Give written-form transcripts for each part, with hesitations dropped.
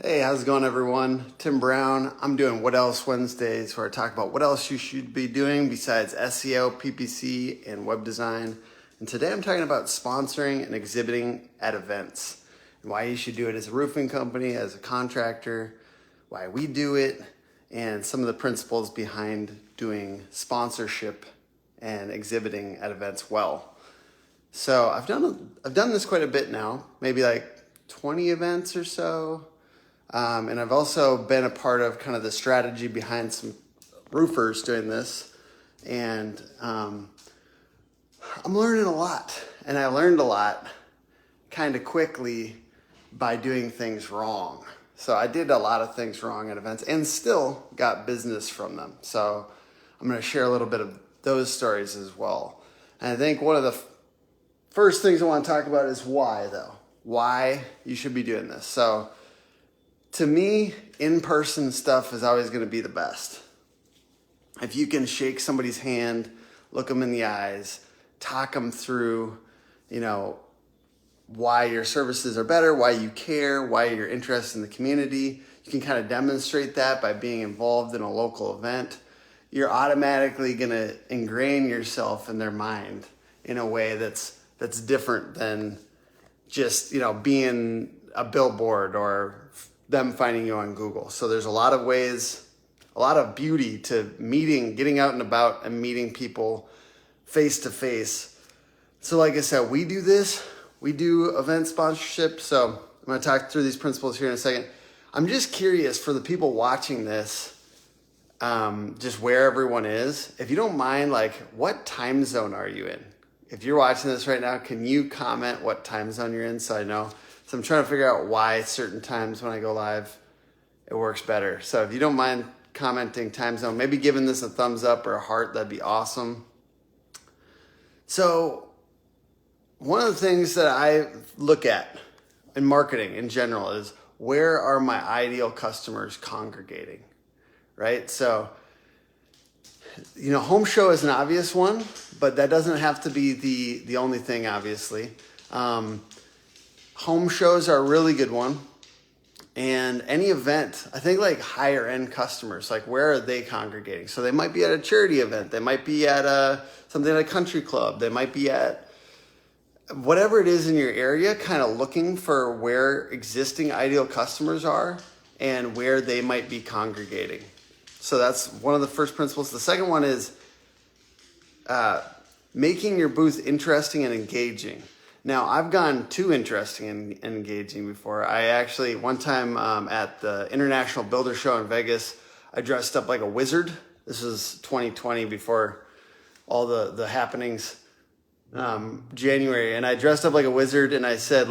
Hey, how's it going, everyone? Tim Brown. I'm doing What Else Wednesdays, where I talk about what else you should be doing besides SEO, PPC, and web design. And today I'm talking about sponsoring and exhibiting at events, and why you should do it as a roofing company, as a contractor, why we do it, and some of the principles behind doing sponsorship and exhibiting at events well. So I've done this quite a bit now, maybe like 20 events or so. And I've also been a part of kind of the strategy behind some roofers doing this. And I'm learning a lot. And I learned a lot kind of quickly by doing things wrong. So I did a lot of things wrong at events and still got business from them. So I'm going to share a little bit of those stories as well. And I think one of the first things I want to talk about is why, though. Why you should be doing this. So to me, in-person stuff is always going to be the best. If you can shake somebody's hand, look them in the eyes, talk them through, why your services are better, why you care, why you're interested in the community. You can kind of demonstrate that by being involved in a local event. You're automatically going to ingrain yourself in their mind in a way that's different than just, being a billboard or them finding you on Google. So there's a lot of ways, a lot of beauty to getting out and about and meeting people face to face. So like I said, we do event sponsorship. So I'm going to talk through these principles here in a second. I'm just curious for the people watching this, just where everyone is. If you don't mind, what time zone are you in? If you're watching this right now, can you comment what time zone you're in so I know? So I'm trying to figure out why certain times when I go live, it works better. So if you don't mind commenting time zone, maybe giving this a thumbs up or a heart, that'd be awesome. So one of the things that I look at in marketing in general is, where are my ideal customers congregating, right? So, home show is an obvious one, but that doesn't have to be the only thing, obviously. Home shows are a really good one. And any event, I think higher end customers, where are they congregating? So they might be at a charity event. They might be at something like a country club. They might be at whatever it is in your area, kind of looking for where existing ideal customers are and where they might be congregating. So that's one of the first principles. The second one is making your booth interesting and engaging. Now, I've gone too interesting and engaging before. I actually, one time at the International Builder Show in Vegas, I dressed up like a wizard. This was 2020, before all the happenings, January. And I dressed up like a wizard, and I said,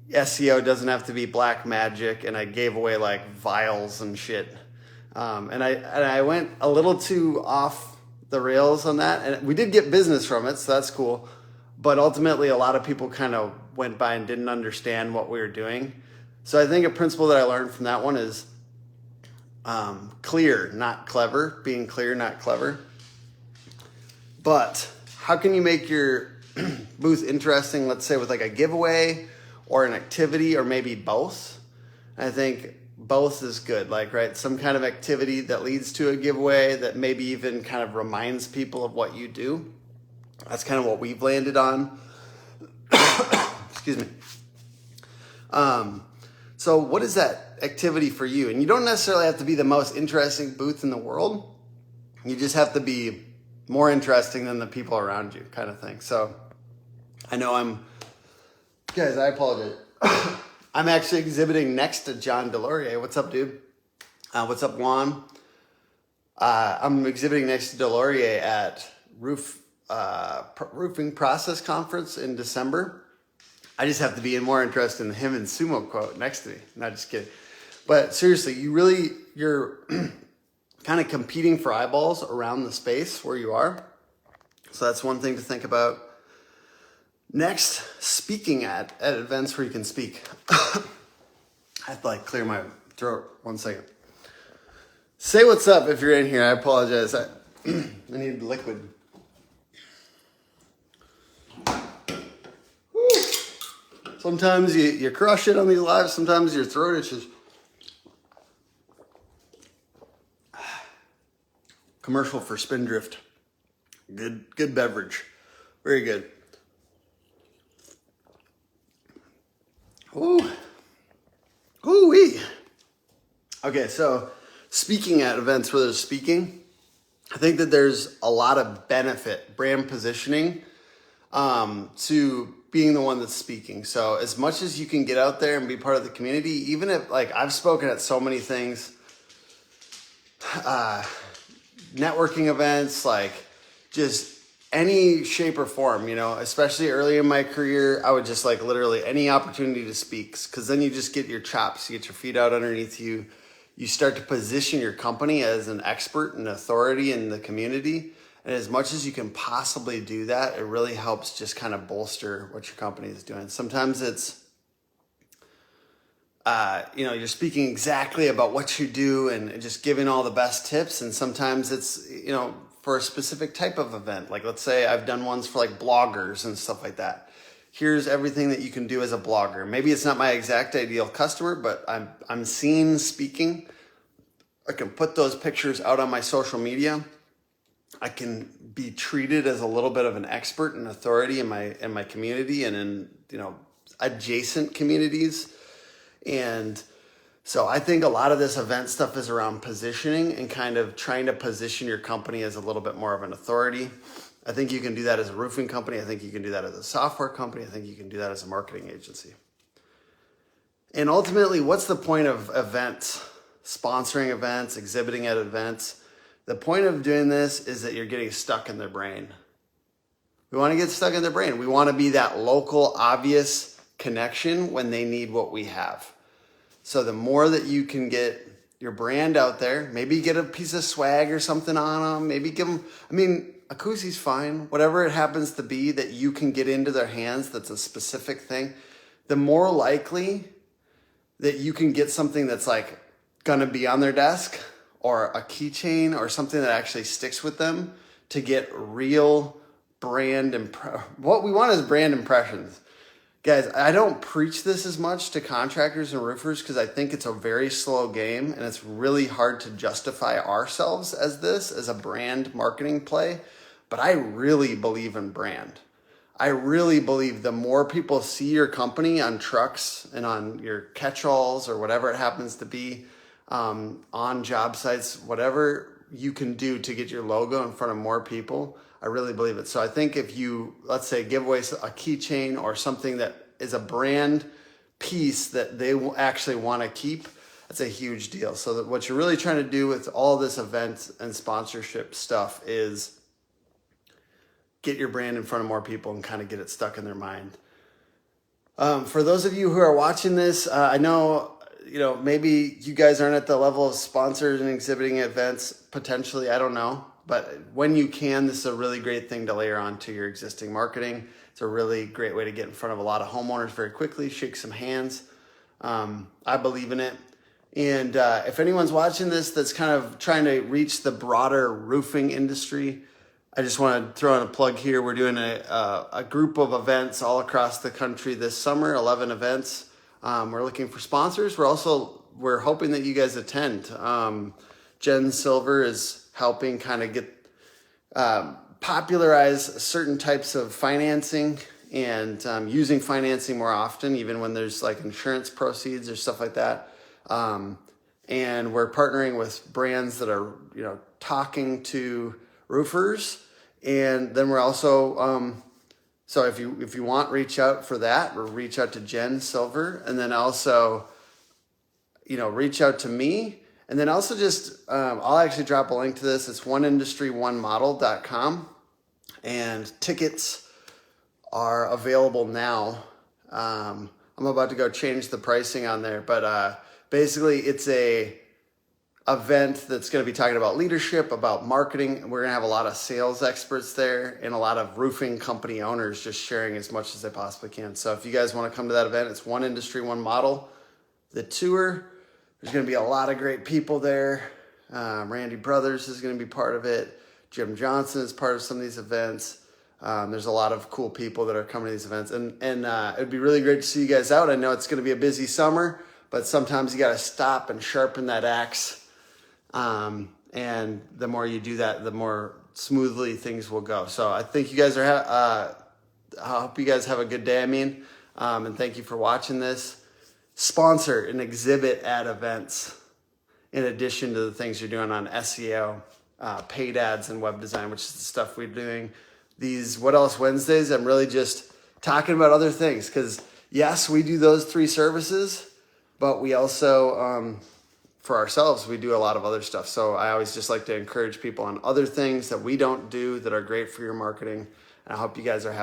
SEO doesn't have to be black magic. And I gave away vials and shit. And I went a little too off the rails on that. And we did get business from it, so that's cool. But ultimately, a lot of people kind of went by and didn't understand what we were doing. So I think a principle that I learned from that one is clear, not clever. Being clear, not clever. But how can you make your booth interesting, let's say with a giveaway or an activity, or maybe both? I think both is good, right? Some kind of activity that leads to a giveaway that maybe even kind of reminds people of what you do. That's kind of what we've landed on. Excuse me. So what is that activity for you? And you don't necessarily have to be the most interesting booth in the world. You just have to be more interesting than the people around you, kind of thing. So I know guys, I apologize. I'm actually exhibiting next to John Delorier. What's up, dude? What's up, Juan? I'm exhibiting next to Delorier at Roofing Process Conference in December. I just have to be more interested in him and Sumo quote next to me. Not just kidding. But seriously, you're kind of competing for eyeballs around the space where you are. So that's one thing to think about. Next, speaking at events where you can speak. I have to clear my throat 1 second. Say what's up if you're in here. I apologize. I need liquid. Sometimes you crush it on these lives. Sometimes your throat itches. Commercial for Spindrift. Good beverage. Very good. Ooh. Ooh-wee. Okay, so speaking at events where there's speaking, I think that there's a lot of benefit, brand positioning, to being the one that's speaking. So as much as you can get out there and be part of the community, even if, like, I've spoken at so many things, networking events, like just any shape or form, you know, especially early in my career, I would just like literally any opportunity to speak, because then you just get your chops, you get your feet out underneath you. You start to position your company as an expert and authority in the community. And as much as you can possibly do that, it really helps just kind of bolster what your company is doing. Sometimes it's, you're speaking exactly about what you do and just giving all the best tips. And sometimes it's, for a specific type of event. Like, let's say I've done ones for like bloggers and stuff like that. Here's everything that you can do as a blogger. Maybe it's not my exact ideal customer, but I'm seen speaking. I can put those pictures out on my social media. I can be treated as a little bit of an expert and authority in my community and in, adjacent communities. And so I think a lot of this event stuff is around positioning and kind of trying to position your company as a little bit more of an authority. I think you can do that as a roofing company. I think you can do that as a software company. I think you can do that as a marketing agency. And ultimately, what's the point of events, sponsoring events, exhibiting at events? The point of doing this is that you're getting stuck in their brain. We want to get stuck in their brain. We want to be that local, obvious connection when they need what we have. So the more that you can get your brand out there, maybe get a piece of swag or something on them, maybe give them, a koozie's fine, whatever it happens to be that you can get into their hands that's a specific thing, the more likely that you can get something that's like gonna be on their desk or a keychain or something that actually sticks with them to get real brand what we want is brand impressions. Guys, I don't preach this as much to contractors and roofers because I think it's a very slow game and it's really hard to justify ourselves as a brand marketing play. But I really believe in brand. I really believe the more people see your company on trucks and on your catch-alls or whatever it happens to be, on job sites, whatever you can do to get your logo in front of more people, I really believe it. So I think if you, let's say, give away a keychain or something that is a brand piece that they will actually want to keep, that's a huge deal. So that what you're really trying to do with all this event and sponsorship stuff is get your brand in front of more people and kind of get it stuck in their mind. For those of you who are watching this, I know, maybe you guys aren't at the level of sponsors and exhibiting events, potentially, I don't know. But when you can, this is a really great thing to layer on to your existing marketing. It's a really great way to get in front of a lot of homeowners very quickly, shake some hands. I believe in it. And if anyone's watching this that's kind of trying to reach the broader roofing industry, I just want to throw in a plug here. We're doing a group of events all across the country this summer, 11 events. We're looking for sponsors. We're hoping that you guys attend. Jen Silver is helping kind of get popularize certain types of financing and using financing more often, even when there's like insurance proceeds or stuff like that. And we're partnering with brands that are, talking to roofers. And then we're also, so if you want, reach out for that, or reach out to Jen Silver, and then also, reach out to me. And then also just, I'll actually drop a link to this. It's oneindustry1model.com. And tickets are available now. I'm about to go change the pricing on there. But basically, it's a event that's going to be talking about leadership, about marketing. We're going to have a lot of sales experts there and a lot of roofing company owners just sharing as much as they possibly can. So if you guys want to come to that event, it's One Industry, One Model. The tour, there's going to be a lot of great people there. Randy Brothers is going to be part of it. Jim Johnson is part of some of these events. There's a lot of cool people that are coming to these events, and it would be really great to see you guys out. I know it's going to be a busy summer, but sometimes you got to stop and sharpen that axe. And the more you do that, the more smoothly things will go. So I think you guys I hope you guys have a good day. And thank you for watching this. Sponsor an exhibit at events in addition to the things you're doing on SEO, paid ads, and web design, which is the stuff we're doing. These What Else Wednesdays, I'm really just talking about other things because, yes, we do those 3 services, but we also, for ourselves, we do a lot of other stuff. So I always just like to encourage people on other things that we don't do that are great for your marketing. And I hope you guys are happy.